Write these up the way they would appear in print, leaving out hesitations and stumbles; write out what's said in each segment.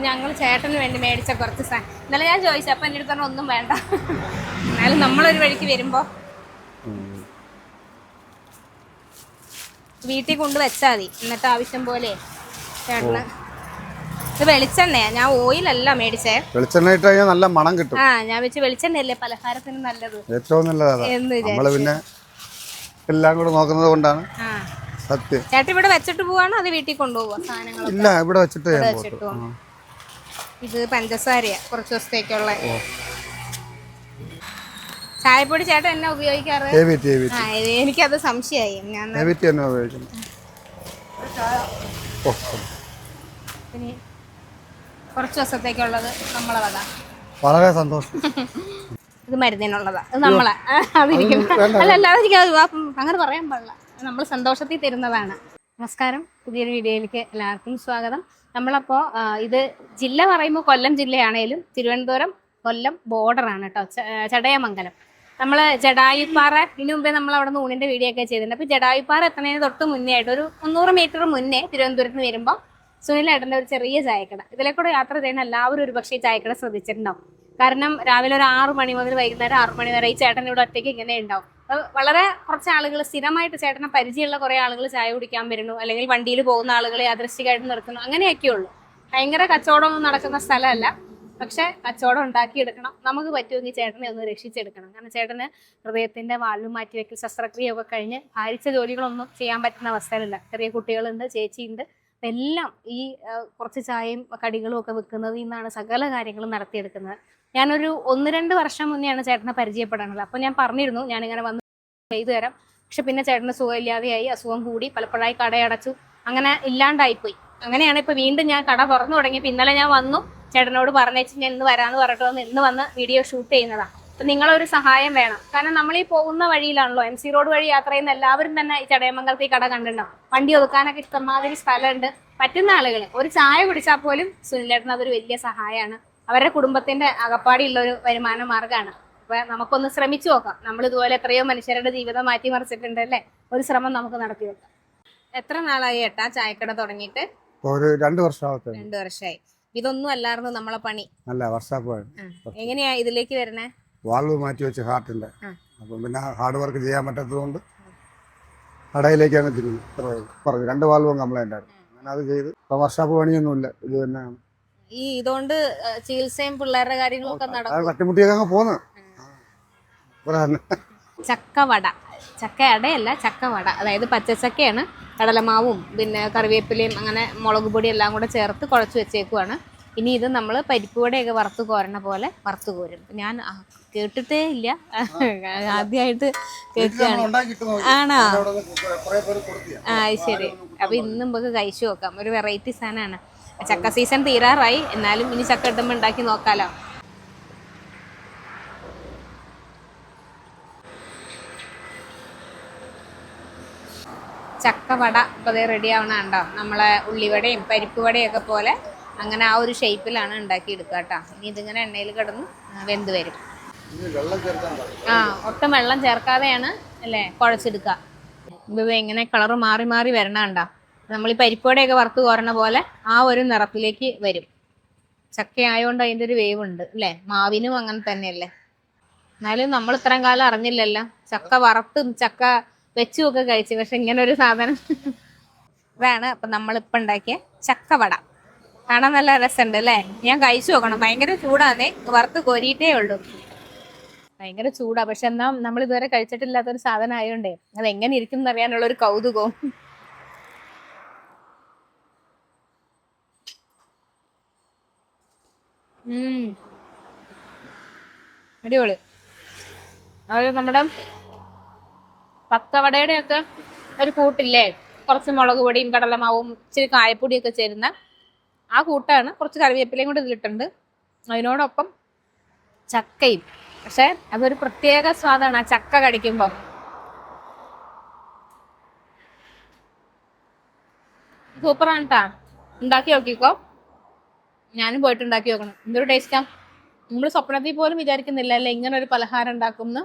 ഞങ്ങൾ ചേട്ടന് വേണ്ടി മേടിച്ച കുറച്ച് സാധനം ഇന്നലെ ഞാൻ ചോദിച്ചു, അപ്പം എൻ്റെ അടുത്ത് ഒന്നും വേണ്ട. എന്നാലും നമ്മളൊരു വഴിക്ക് വരുമ്പോൾ വീട്ടിൽ കൊണ്ട് വെച്ചാൽ മതി. എന്നിട്ട് ആവശ്യം പോലെ ചേട്ടന്. ഇത് വെളിച്ചെണ്ണയാ, ഞാൻ ഓയിലല്ല മേടിച്ചേ. വെളിച്ചെണ്ണ ഇട്ട് കഴിഞ്ഞാൽ നല്ല മണം കിട്ടും. ഞാൻ വെച്ച് വെളിച്ചെണ്ണയല്ലേ പലഹാരത്തിന് നല്ലത്, ഏറ്റവും നല്ലതാണ്. നമ്മള് പിന്നെ എല്ലാം കൂടെ നോക്കുന്നത് കൊണ്ടാണ്. സത്യം. ചേട്ടൻ ഇവിടെ വെച്ചിട്ട് പോവാണോ അത് വീട്ടിൽ കൊണ്ടുപോവാ സാധനങ്ങൾ? ഇല്ല, ഇവിടെ വെച്ചിട്ട്. ഇത് പഞ്ചസാരയാ കുറച്ച് ദിവസത്തേക്കുള്ള. ചായപ്പൊടി ചേട്ടൻ എന്നാ ഉപയോഗിക്കാറ്? എനിക്കത് സംശയമായി. ഞാൻ പിന്നെ കുറച്ച് ദിവസത്തേക്കുള്ളത് നമ്മളെ വക. വളരെ സന്തോഷം. ഇത് മരുന്നിനുള്ളതാ, അത് നമ്മളെ അല്ല അങ്ങനെ പറയാൻ പാടില്ല. നമ്മൾ സന്തോഷത്തിൽ തരുന്നതാണ്. നമസ്കാരം, പുതിയൊരു വീഡിയോയിലേക്ക് എല്ലാവർക്കും സ്വാഗതം. നമ്മളപ്പോൾ ഇത് ജില്ല പറയുമ്പോൾ കൊല്ലം ജില്ലയാണേലും തിരുവനന്തപുരം കൊല്ലം ബോർഡറാണ് കേട്ടോ, ചടയമംഗലം. നമ്മൾ ജടായുപ്പാറ, ഇതിനു മുമ്പേ നമ്മൾ അവിടെ നിന്ന് ഊണിൻ്റെ വീഡിയോ ഒക്കെ ചെയ്തിട്ടുണ്ട്. അപ്പോൾ ജടായുപ്പാറ എത്തുന്നതിന് തൊട്ട് മുന്നേ ആയിട്ട് ഒരു 300 മീറ്റർ മുന്നേ തിരുവനന്തപുരത്ത് നിന്ന് വരുമ്പോൾ സുനിലേട്ടൻ്റെ ഒരു ചെറിയ ചായക്കട. ഇതിലെ കൂടെ യാത്ര ചെയ്യുന്ന എല്ലാവരും ഒരു പക്ഷേ ചായക്കട ശ്രദ്ധിച്ചിട്ടുണ്ടാവും. കാരണം രാവിലെ ഒരു 6 മണി മുതൽ വൈകുന്നേരം 6 മണി വരെ ഈ ചേട്ടൻ ഇവിടെ ഒറ്റയ്ക്ക് ഇങ്ങനെ ഉണ്ടാവും. വളരെ കുറച്ച് ആളുകൾ, സ്ഥിരമായിട്ട് ചേട്ടനെ പരിചയമുള്ള കുറേ ആളുകൾ ചായ കുടിക്കാൻ വരുന്നു, അല്ലെങ്കിൽ വണ്ടിയിൽ പോകുന്ന ആളുകൾ യാദൃശ്ചികമായിട്ട് നിർത്തുന്നു, അങ്ങനെയൊക്കെ ഉള്ളൂ. ഭയങ്കര കച്ചവടമൊന്നും നടക്കുന്ന സ്ഥലമല്ല. പക്ഷെ കച്ചവടം ഉണ്ടാക്കിയെടുക്കണം. നമുക്ക് പറ്റുമെങ്കിൽ ചേട്ടനെ ഒന്ന് രക്ഷിച്ചെടുക്കണം. കാരണം ചേട്ടന് ഹൃദയത്തിന്റെ വാൽവ് മാറ്റിവെക്കൽ ശസ്ത്രക്രിയയൊക്കെ കഴിഞ്ഞ് ഭാരിച്ച ജോലികളൊന്നും ചെയ്യാൻ പറ്റുന്ന അവസ്ഥയിലല്ല. ചെറിയ കുട്ടികളുണ്ട്, ചേച്ചിയുണ്ട്. എല്ലാം ഈ കുറച്ച് ചായയും കടികളും ഒക്കെ വെക്കുന്നതിൽ നിന്നാണ് സകല കാര്യങ്ങളും നടത്തിയെടുക്കുന്നത്. ഞാനൊരു 1-2 വർഷം മുന്നെയാണ് ചേട്ടനെ പരിചയപ്പെടാനുള്ളത്. അപ്പോൾ ഞാൻ പറഞ്ഞിരുന്നു ഞാനിങ്ങനെ വന്ന് ചെയ്തു തരാം. പക്ഷെ പിന്നെ ചേട്ടന് സുഖമില്ലാതെയായി, അസുഖം കൂടി, പലപ്പോഴായി കടയടച്ചു, അങ്ങനെ ഇല്ലാണ്ടായിപ്പോയി. അങ്ങനെയാണ് ഇപ്പോൾ വീണ്ടും ഞാൻ കട തുറന്നു തുടങ്ങിയപ്പോൾ ഇന്നലെ ഞാൻ വന്നു, ചേട്ടനോട് പറഞ്ഞേച്ച് ഞാൻ ഇന്ന് വരാമെന്ന് പറഞ്ഞിട്ട് ഇന്ന് വന്ന് വീഡിയോ ഷൂട്ട് ചെയ്യുന്നതാണ്. അപ്പം നിങ്ങളൊരു സഹായം വേണം. കാരണം നമ്മൾ ഈ പോകുന്ന വഴിയിലാണല്ലോ, MC റോഡ് വഴി യാത്ര ചെയ്യുന്ന എല്ലാവരും തന്നെ ഈ ചടയമംഗലത്ത് ഈ കട കണ്ടിട്ടുണ്ടാവും. വണ്ടി ഒതുക്കാനൊക്കെ ഇഷ്ടമാതിരി സ്ഥലമുണ്ട്. പറ്റുന്ന ആളുകൾ ഒരു ചായ കുടിച്ചാൽ പോലും സുനിലേട്ടന് അതൊരു വലിയ സഹായമാണ്. അവരുടെ കുടുംബത്തിന്റെ അകപ്പാടിയുള്ള ഒരു വരുമാന മാർഗ്ഗമാണ്. അപ്പൊ നമുക്കൊന്ന് ശ്രമിച്ചു നോക്കാം. നമ്മൾ ഇതുപോലെ എത്രയോ മനുഷ്യരുടെ ജീവിതം മാറ്റിമറിച്ചിട്ടുണ്ട് അല്ലേ? ഒരു ശ്രമം നമുക്ക് നടത്തി വെക്കാം. എത്ര നാളായി ഏട്ടാ ചായക്കട തുടങ്ങിയിട്ട്? 2 വർഷമാവട്ടെ. 2 വർഷമായി. ഇതൊന്നും അല്ലായിരുന്നു നമ്മളെ പണി. അല്ല, വർഷാപ്പ്. എങ്ങനെയാ ഇതിലേക്ക് വരണേ? വാൾവ് മാറ്റി വെച്ച് ഹാർട്ടിന്റെ. അപ്പം പിന്നെ ഹാർഡ് വർക്ക് ചെയ്യാൻ പറ്റാത്തതുകൊണ്ട് കടയിലേക്ക് അങ്ങ് തിരിഞ്ഞു. പറഞ്ഞു 2 വാൾവും കംപ്ലൈന്റ് ആയിരുന്നു. അങ്ങനെ അത് ചെയ്ത് ഇപ്പൊ വർഷാപ്പ് പണിയൊന്നുമില്ല, ഇത് തന്നെയാണ്. ഈ ഇതുകൊണ്ട് ചികിത്സയും പിള്ളേരുടെ കാര്യങ്ങളൊക്കെ നടക്കും. തട്ടിമുട്ടിയൊക്കെ അങ്ങ് പോന്ന്. ചക്കവട, ചക്കയടയല്ല ചക്കവട. അതായത് പച്ചച്ചക്കയാണ്, കടലമാവും പിന്നെ കറിവേപ്പിലയും അങ്ങനെ മുളക് പൊടി എല്ലാം കൂടെ ചേർത്ത് കുഴച്ച് വെച്ചേക്കുവാണ്. ഇനി ഇത് നമ്മൾ പരിപ്പ് വടയൊക്കെ വറുത്ത് കോരണ പോലെ വറുത്ത് കോരും. ഞാൻ കേട്ടിട്ടേ ഇല്ല, ആദ്യമായിട്ട് കേൾക്കുകയാണ്. ആണോ? ശരി. അപ്പൊ ഇന്ന് നമുക്ക് കഴിച്ചു നോക്കാം. ഒരു വെറൈറ്റി സാധനമാണ്. ചക്ക സീസൺ തീരാറായി, എന്നാലും ഇനി ചക്ക ഇടുമ്പോൾ ഉണ്ടാക്കി നോക്കാലോ. ചക്കവട ഇപ്പോൾ അതേ റെഡി ആവണുണ്ടോ? നമ്മളെ ഉള്ളിവടയും പരിപ്പ് വടയൊക്കെ പോലെ അങ്ങനെ ആ ഒരു ഷേപ്പിലാണ് ഉണ്ടാക്കിയെടുക്കുക കേട്ടോ. ഇനി ഇതിങ്ങനെ എണ്ണയിൽ കിടന്ന് വെന്ത് വരും. ഒട്ടും വെള്ളം ചേർക്കാതെയാണ് അല്ലേ കുഴച്ചെടുക്കുക. ഇത് ഇങ്ങനെ കളറ് മാറി മാറി വരണുണ്ടോ? നമ്മൾ ഈ പരിപ്പുവടയൊക്കെ വറുത്ത് കോരണ പോലെ ആ ഒരു നിറത്തിലേക്ക് വരും. ചക്ക ആയതുകൊണ്ട് അതിൻ്റെ ഒരു വേവുണ്ട് അല്ലേ? മാവിനും അങ്ങനെ തന്നെയല്ലേ? എന്നാലും നമ്മൾ ഇത്രയും കാലം അറിഞ്ഞില്ലല്ലോ, ചക്ക വറുത്തും ചക്ക വെച്ചും ഒക്കെ കഴിച്ചു. പക്ഷെ ഇങ്ങനെ ഒരു സാധനം ഇതാണ്. അപ്പം നമ്മളിപ്പോൾ ഉണ്ടാക്കിയ ചക്കവട കാണാൻ നല്ല രസമുണ്ട് അല്ലേ? ഞാൻ കഴിച്ചു നോക്കണം. ഭയങ്കര ചൂടാന്നേ, വറുത്ത് കോരിയിട്ടേ ഉള്ളൂ. ഭയങ്കര ചൂടാ. പക്ഷെ എന്നാ നമ്മൾ ഇതുവരെ കഴിച്ചിട്ടില്ലാത്തൊരു സാധനം ആയതുകൊണ്ടേ അത് എങ്ങനെ ഇരിക്കും എന്നറിയാനുള്ളൊരു കൗതുകവും. അടിപൊളി. അത് നമ്മുടെ പക്കവടയുടെ ഒക്കെ ഒരു കൂട്ടില്ലേ, കുറച്ച് മുളക് പൊടിയും കടലമാവും ഇച്ചിരി കായപ്പൊടിയൊക്കെ ചേരുന്ന ആ കൂട്ടാണ്. കുറച്ച് കറിവേപ്പിലയും കൂടി ഇതിലിട്ടുണ്ട്, അതിനോടൊപ്പം ചക്കയും. പക്ഷെ അതൊരു പ്രത്യേക സ്വാദാണ് ആ ചക്ക കടിക്കുമ്പോൾ. സൂപ്പറാണ് കേട്ടാ. ഉണ്ടാക്കി നോക്കിക്കോ. ഞാനും പോയിട്ട് ഉണ്ടാക്കി നോക്കണം. എന്തൊരു ടേസ്റ്റാ. നമ്മൾ സ്വപ്നത്തിൽ പോലും വിചാരിക്കുന്നില്ല അല്ലേ ഇങ്ങനെ ഒരു പലഹാരം ഉണ്ടാക്കുമെന്ന്.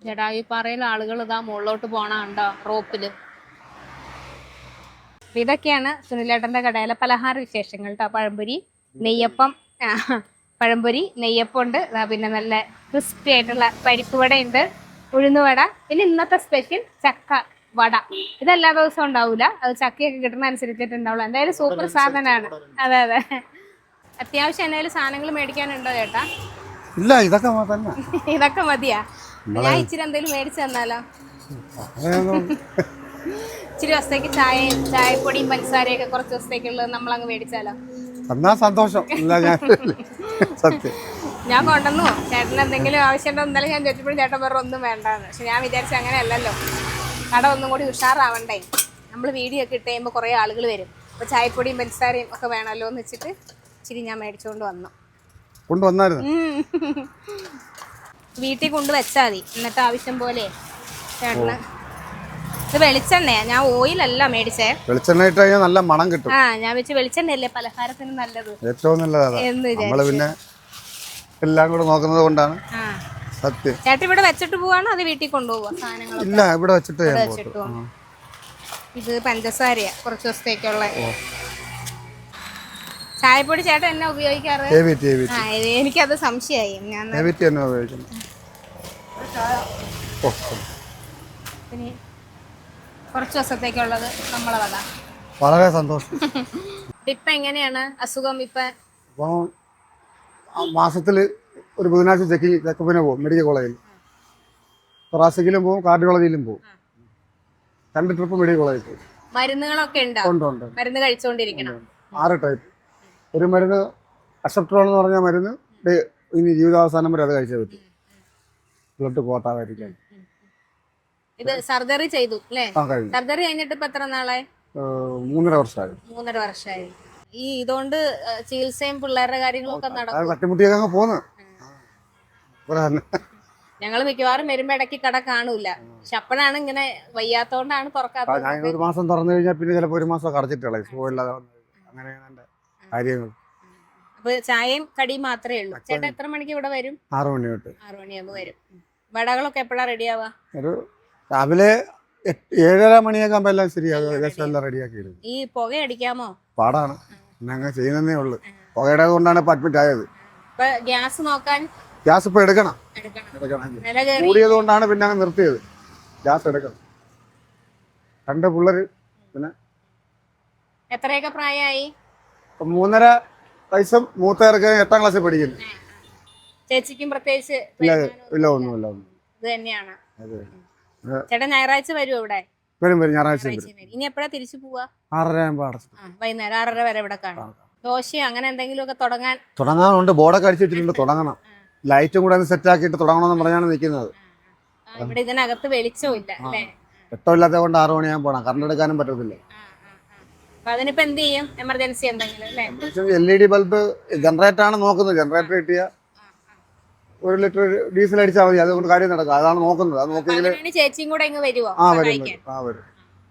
ജടായുപ്പാറയിൽ ആളുകൾ ഇതാ മുകളിലോട്ട് പോണുണ്ടോ റോപ്പില്. ഇതൊക്കെയാണ് സുനിലേട്ടൻ്റെ കടയിലെ പലഹാര വിശേഷങ്ങൾ കേട്ടോ. പഴംപൊരി, നെയ്യപ്പം, പഴംപൊരി, നെയ്യപ്പം ഉണ്ട്. പിന്നെ നല്ല ക്രിസ്പി ആയിട്ടുള്ള പരിപ്പ് വട ഉണ്ട്, ഉഴുന്നുവട. പിന്നെ ഇന്നത്തെ സ്പെഷ്യൽ ചക്ക വട. ഇതെല്ലാ ദിവസവും ഉണ്ടാവൂല, അത് ചക്കയൊക്കെ കിട്ടുന്ന അനുസരിച്ചിട്ട് ഉണ്ടാവുള്ളൂ. എന്തായാലും സൂപ്പർ സാധനമാണ്. അതെ അതെ. അത്യാവശ്യം എന്തെങ്കിലും സാധനങ്ങൾ മേടിക്കാനുണ്ടോ ചേട്ടാ? ഇല്ല, ഇതൊക്കെ തന്നെ. ഇതൊക്കെ മതിയാ? ഞാൻ ഇച്ചിരി എന്തെങ്കിലും മേടിച്ചു തന്നാലോ? ഇച്ചിരി ദിവസത്തേക്ക് ചായപ്പൊടിയും പഞ്ചസാരയൊക്കെ കുറച്ച് ദിവസത്തേക്കുള്ളത് നമ്മളങ്ങ് മേടിച്ചാലോ? എന്നാ സന്തോഷം. സത്യം ഞാൻ കൊണ്ടുവന്നു. ചേട്ടന് എന്തെങ്കിലും ആവശ്യമുണ്ടോ എന്നാലും ഞാൻ ചോദിച്ചപ്പോഴും ചേട്ടൻ വേറെ ഒന്നും വേണ്ടാന്ന്. പക്ഷെ ഞാൻ വിചാരിച്ച അങ്ങനെയല്ലല്ലോ, കട ഒന്നും കൂടി ഉഷാറാവണ്ടേ. നമ്മൾ വീഡിയോ ഒക്കെ ഇട്ട് കഴിയുമ്പോൾ കുറേ ആളുകൾ വരും. അപ്പോൾ ചായപ്പൊടിയും പഞ്ചസാരയും ഒക്കെ വേണമല്ലോ എന്ന് വെച്ചിട്ട് ഇച്ചിരി ഞാൻ മേടിച്ചുകൊണ്ട് കൊണ്ടുവന്നായിരുന്നു. വീട്ടിൽ കൊണ്ടുവച്ചാൽ മതി, എന്നിട്ട് ആവശ്യം പോലെ ചേട്ടന്. ഇത് വെളിച്ചെണ്ണയാ, ഞാൻ ഓയിലല്ല മേടിച്ചേ. വെളിച്ചെണ്ണ ഇട്ട് കഴിഞ്ഞാൽ നല്ല മണം കിട്ടും. ഞാൻ വെച്ച് വെളിച്ചെണ്ണയല്ലേ പലഹാരത്തിന് നല്ലത്, ഏറ്റവും നല്ലതാണ്. നമ്മള് പിന്നെ എല്ലാം കൂടെ നോക്കുന്നത് കൊണ്ടാണ്. സത്യം. ചേട്ടൻ ഇവിടെ വെച്ചിട്ട് പോവാണോ അത് വീട്ടിൽ കൊണ്ടുപോവാ സാധനങ്ങൾ? ഇല്ല, ഇവിടെ വെച്ചിട്ട് ഇത് പഞ്ചസാരയാ കുറച്ച് ദിവസത്തേക്കുള്ള. ചായപ്പൊടി ചേട്ടൻ എന്നാ ഉപയോഗിക്കാറ്? എനിക്കത് സംശയമായി. ഞാൻ പിന്നെ കുറച്ച് ദിവസത്തേക്കുള്ളത് നമ്മളെ വക. വളരെ സന്തോഷം. ഇപ്പൊ എങ്ങനെയാണ് അസുഖം? ഇപ്പൊ മാസത്തില് ഒരു ബുധനാഴ്ച ചെക്കപ്പിന് പോകും മെഡിക്കൽ കോളേജിൽ. തൊറാസിക്കിലും പോകും, കാർഡിയോളജിയിലും പോകും. 2 ട്രിപ്പ് മെഡിക്കൽ കോളേജിൽ പോകും. മരുന്നുകളൊക്കെ ഉണ്ട്? മരുന്ന് കഴിച്ചുകൊണ്ടിരിക്കണം. 6 ടൈപ്പ്. ഒരു മരുന്ന് അസെപ്ട്രോൾ എന്ന് പറഞ്ഞ മരുന്ന് ഇനി ജീവിതാവസാനം വരെ അത് കഴിച്ചേ പറ്റും, ബ്ലഡ് പോട്ടാകാതിരിക്കാൻ. ഇത് സർജറി ചെയ്തു അല്ലേ? സർജറി കഴിഞ്ഞിട്ട് ഇപ്പൊ എത്ര നാളായി? 3.5 വർഷമായി. 3.5 വർഷമായി. ഈ ഇതുകൊണ്ട് ചികിത്സയും പിള്ളേരുടെ കാര്യങ്ങളൊക്കെ നടക്കും? തട്ടിമുട്ടിയൊക്കെ പോന്ന്. ഞങ്ങള് മിക്കവാറും വരുമ്പോ ഇടയ്ക്ക് കട കാണൂല, പക്ഷെ അപ്പോഴാണ് ഇങ്ങനെ വയ്യാത്തോണ്ടാണ് തുറക്കാത്തത്. ഞാൻ 1 മാസം തുറന്നു കഴിഞ്ഞാൽ പിന്നെ ചിലപ്പോൾ 1 മാസം അടച്ചിട്ടുള്ള സുഖമില്ലാതെ അങ്ങനെയാണ് കാര്യങ്ങൾ. അപ്പൊ ചായയും കടിയും മാത്രമേ ഉള്ളൂ. ചേട്ടാ എത്ര മണിക്ക് ഇവിടെ വരും? 6 മണി തൊട്ട്. 6 മണിയാകുമ്പോ വരും. വടകളൊക്കെ എപ്പോഴാ റെഡിയാവാ? രാവിലെ 7:30 മണിയൊക്കെ ആകുമ്പോ എല്ലാം ശരിയാകും, ഏകദേശം എല്ലാം റെഡിയാക്കി. ഈ പുക അടിക്കാമോ? പാടാണ്, ഞങ്ങൾ ചെയ്യുന്നതേ ഉള്ളു. പുകയുടെ കൊണ്ടാണ് ഇപ്പൊ അഡ്മിറ്റ് ആയത്. ഗ്യാസ് നോക്കാൻ? ഗ്യാസ് ഇപ്പൊ എടുക്കണം. കൂടിയത് കൊണ്ടാണ് പിന്നെ അങ്ങ് നിർത്തിയത്. ഗ്യാസ് എടുക്കണം. 2 പിള്ളേര്. പിന്നെ എത്രയൊക്കെ പ്രായമായി? 3.5 വയസ്സും മൂത്തേർക്ക് 8ാം ക്ലാസ്സിൽ പഠിക്കുന്നു. ചേച്ചിക്കും പ്രത്യേകിച്ച് ഇല്ല, ഒന്നുമില്ല. ഇത് തന്നെയാണ്. ചേട്ടൻ ഞായറാഴ്ച വരുമോ ഇവിടെ? വരും, ഞായറാഴ്ച. ഇനി എപ്പോഴാ തിരിച്ചു പോവാ? 6:30 ആകുമ്പോ അടച്ചു. വൈകുന്നേരം 6:30 വരെ ഇവിടെ കാണും. ദോശയോ അങ്ങനെ എന്തെങ്കിലും ഒക്കെ തുടങ്ങാനുണ്ട്. ബോർഡൊക്കെ അടിച്ചു വെച്ചിട്ടുണ്ട്, തുടങ്ങണം. ലൈറ്റും കൂടെ സെറ്റ് ആക്കിയിട്ട് തുടങ്ങണമെന്ന് പറഞ്ഞാണ് നിൽക്കുന്നത്. ഇവിടെ ഇതിനകത്ത് വെളിച്ചമില്ല അല്ലേ? വെട്ടമില്ലാത്തത് കൊണ്ട് 6 മണിയാകുമ്പോൾ പോകണം, കറണ്ട് എടുക്കാനും പറ്റത്തില്ല. അതിനിപ്പോ എന്ത് ചെയ്യും? എമർജൻസി എന്തെങ്കിലും അല്ലേ? LED ബൾബ് ജനറേറ്റർ ആണ് നോക്കുന്നത്. ജനറേറ്റർ കിട്ടിയ 1 ലിറ്റർ ഡീസൽ അടിച്ചാൽ മതി, അതുകൊണ്ട് കാര്യം നടക്കും. അതാണ് നോക്കുന്നത്. അത് നോക്കിയെങ്കിൽ ചേച്ചിയും കൂടെ ഇങ്ങ് വരുമോ? വരും.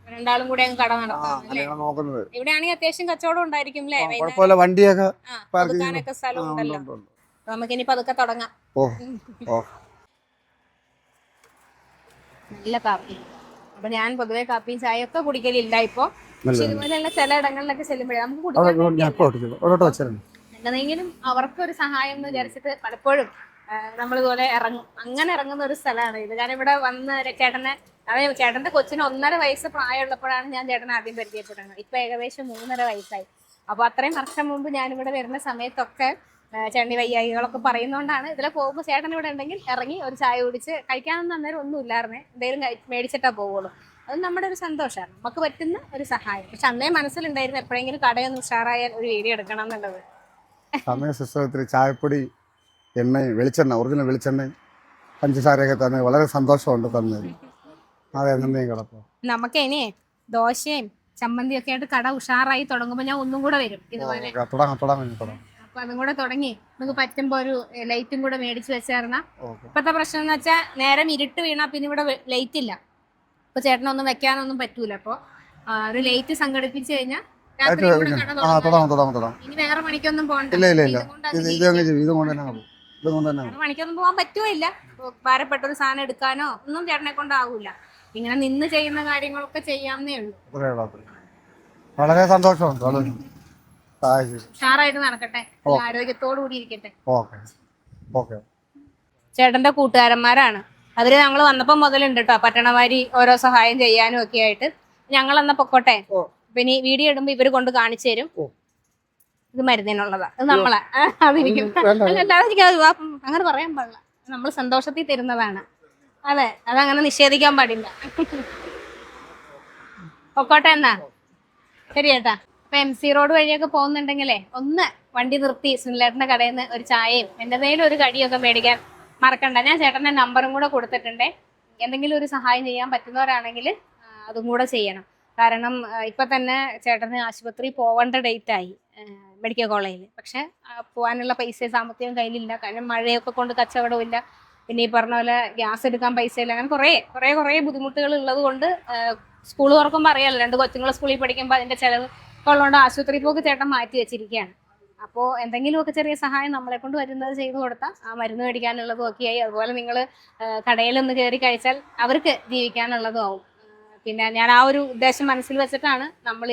രണ്ടാളും കൂടെ അങ്ങ് കട നടത്താം നോക്കുന്നത്. ഇവിടെയാണെങ്കിൽ അത്യാവശ്യം കച്ചവടം ഉണ്ടായിരിക്കും അല്ലേ? കുഴപ്പമില്ല, വണ്ടിയൊക്കെ പാർക്കാനൊക്കെ സ്ഥലം ഉണ്ടല്ലോ. നമുക്കിനി പതുക്കെ തുടങ്ങാം. നല്ല കാപ്പി. അപ്പൊ ഞാൻ പൊതുവെ കാപ്പിയും ചായ ഒക്കെ കുടിക്കലില്ല ഇപ്പൊ. പക്ഷെ ഇതുപോലെയുള്ള ചില ഇടങ്ങളിലൊക്കെ ചെല്ലുമ്പോഴേ നമുക്ക് കുടിക്കാൻ എന്തെങ്കിലും അവർക്കൊരു സഹായം എന്ന് വിചാരിച്ചിട്ട് പലപ്പോഴും നമ്മളിതുപോലെ അങ്ങനെ ഇറങ്ങുന്ന ഒരു സ്ഥലമാണ് ഇത്. ഞാൻ ഇവിടെ വന്ന് ചേട്ടന്റെ കൊച്ചിന് 1.5 വയസ്സ് പ്രായമുള്ളപ്പോഴാണ് ഞാൻ ചേട്ടനെ ആദ്യം പരിചയപ്പെടുന്നത്. ഇപ്പൊ ഏകദേശം 3.5 വയസ്സായി. അപ്പൊ അത്രയും വർഷം മുമ്പ് ഞാനിവിടെ വരുന്ന സമയത്തൊക്കെ ചേട്ടനി വയ്യായികളൊക്കെ പറയുന്നോണ്ടാണ് ഇതിലെ പോകുമ്പോൾ ചേട്ടൻ ഇവിടെ ഉണ്ടെങ്കിൽ ഇറങ്ങി ഒരു ചായ കുടിച്ച് കഴിക്കാനൊന്നും അന്നേരം ഒന്നും ഇല്ലായിരുന്നേ, എന്തെങ്കിലും മേടിച്ചിട്ടാ പോവുള്ളൂ. അത് നമ്മുടെ ഒരു സന്തോഷമാണ്, നമുക്ക് പറ്റുന്ന ഒരു സഹായം. പക്ഷെ അന്നേ മനസ്സിലുണ്ടായിരുന്നു എപ്പോഴെങ്കിലും കടയൊന്നും ഉഷാറായാൽ ഒരു വീഡിയോ എടുക്കണം എന്നുള്ളത്. സമയത്തിൽ ചായപ്പൊടി, എണ്ണയും വെളിച്ചെണ്ണ, ഒറിജിനൽ വെളിച്ചെണ്ണയും പഞ്ചസാരയൊക്കെ തന്നെ വളരെ സന്തോഷമുണ്ട് തന്നത്. അതെ, എന്തെങ്കിലും കിടപ്പോ നമുക്ക് ഇനി ദോശയും ചമ്മന്തിയും ഒക്കെ ആയിട്ട് കട ഉഷാറായി തുടങ്ങുമ്പോൾ ഞാൻ ഒന്നും കൂടെ വരും ഇതുപോലെ. അപ്പൊ അതും കൂടെ തുടങ്ങി നമുക്ക് പറ്റുമ്പോ ഒരു ലൈറ്റും കൂടെ മേടിച്ച് വെച്ചേർന്ന. ഇപ്പത്തെ പ്രശ്നം എന്ന് വെച്ചാൽ നേരം ഇരുട്ട് വീണാ പിന്നെ ഇവിടെ ലൈറ്റ് ഇല്ല. അപ്പൊ ചേട്ടനൊന്നും വെക്കാനൊന്നും പറ്റൂല. അപ്പൊ ഒരു ലൈറ്റ് സംഘടിപ്പിച്ചു കഴിഞ്ഞാൽ ഇനി വേറെ പണിക്കൊന്നും പോകണ്ട. പണിക്കൊന്നും പോകാൻ പറ്റുമില്ല. ഭാരപ്പെട്ടൊരു സാധനം എടുക്കാനോ ഒന്നും ചേട്ടനെ കൊണ്ടാവൂല. ഇങ്ങനെ നിന്ന് ചെയ്യുന്ന കാര്യങ്ങളൊക്കെ ചെയ്യാവുന്നേ ഉള്ളൂ. വളരെ സന്തോഷമുണ്ട്. ഉഷാറായിട്ട് നടക്കട്ടെ, ആരോഗ്യത്തോടു കൂടി ഇരിക്കട്ടെ. Okay okay. ചേട്ടന്റെ കൂട്ടുകാരന്മാരാണ് അവര്. ഞങ്ങൾ വന്നപ്പോ മുതലുണ്ട് കേട്ടോ പട്ടണവാരി ഓരോ സഹായം ചെയ്യാനും ഒക്കെ ആയിട്ട്. ഞങ്ങൾ എന്നാ പൊക്കോട്ടെ. പിന്നെ വീഡിയോ ഇടുമ്പോ ഇവര് കൊണ്ട് കാണിച്ചു തരും. ഇത് മരുന്നിനുള്ളതാ, ഇത് നമ്മളെ അതിരിക്കും. അല്ലാതെ എനിക്ക് അങ്ങനെ പറയാൻ പാടില്ല. നമ്മൾ സന്തോഷത്തിൽ തരുന്നതാണ്. അതെ, അതങ്ങനെ നിഷേധിക്കാൻ പാടില്ല. പൊക്കോട്ടെ എന്നാ. ശരി ചേട്ടാ. അപ്പൊ MC റോഡ് വഴിയൊക്കെ പോകുന്നുണ്ടെങ്കിലേ ഒന്ന് വണ്ടി നിർത്തി സുനിലേട്ടന്റെ കടയിൽ നിന്ന് ഒരു ചായയും എന്തെങ്കിലും ഒരു കടിയൊക്കെ മേടിക്കാൻ മറക്കണ്ട. ഞാൻ ചേട്ടന്റെ നമ്പറും കൂടെ കൊടുത്തിട്ടുണ്ട്. എന്തെങ്കിലും ഒരു സഹായം ചെയ്യാൻ പറ്റുന്നവരാണെങ്കിൽ അതും കൂടെ ചെയ്യണം. കാരണം ഇപ്പൊ തന്നെ ചേട്ടന് ആശുപത്രി പോവേണ്ട ഡേറ്റ് ആയി, മെഡിക്കൽ കോളേജിൽ. പക്ഷെ പോകാനുള്ള പൈസ സാമ്പത്തികം കയ്യിലില്ല. കാരണം മഴയൊക്കെ കൊണ്ട് കച്ചവടവും ഇല്ല. പിന്നെ ഈ പറഞ്ഞ പോലെ ഗ്യാസ് എടുക്കാൻ പൈസ ഇല്ല. അങ്ങനെ കുറേ ബുദ്ധിമുട്ടുകൾ ഉള്ളത് കൊണ്ട് സ്കൂൾ തുറക്കുമ്പോൾ അറിയാമല്ലോ, 2 കൊച്ചുങ്ങൾ സ്കൂളിൽ പഠിക്കുമ്പോൾ അതിന്റെ ചിലവ് ഉള്ളതുകൊണ്ട് ആശുപത്രി പോക്ക് ചേട്ടൻ മാറ്റി വെച്ചിരിക്കുകയാണ്. അപ്പോൾ എന്തെങ്കിലുമൊക്കെ ചെറിയ സഹായം നമ്മളെ കൊണ്ട് വരുന്നത് ചെയ്തു കൊടുത്താൽ ആ മരുന്ന് മേടിക്കാനുള്ളതും ഒക്കെയായി. അതുപോലെ നിങ്ങൾ കടയിലൊന്ന് കയറി കഴിച്ചാൽ അവർക്ക് ജീവിക്കാനുള്ളതും ആവും. പിന്നെ ഞാൻ ആ ഒരു ഉദ്ദേശം മനസ്സിൽ വെച്ചിട്ടാണ് നമ്മൾ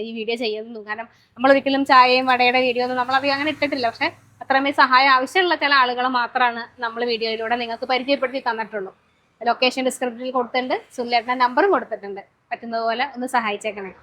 ഈ വീഡിയോ ചെയ്യുന്നത്. കാരണം നമ്മളൊരിക്കലും ചായയും വടയുടെ വീഡിയോ ഒന്നും നമ്മളധികം അങ്ങനെ ഇട്ടിട്ടില്ല. പക്ഷെ അത്രമേൽ സഹായം ആവശ്യമുള്ള ചില ആളുകൾ മാത്രമാണ് നമ്മൾ വീഡിയോയിലൂടെ നിങ്ങൾക്ക് പരിചയപ്പെടുത്തി തന്നിട്ടുള്ളൂ. ലൊക്കേഷൻ ഡിസ്ക്രിപ്ഷനിൽ കൊടുത്തിട്ടുണ്ട്, സുനിലേട്ടൻ്റെ നമ്പറും കൊടുത്തിട്ടുണ്ട്. പറ്റുന്നതുപോലെ ഒന്ന് സഹായിച്ചേക്കണേ.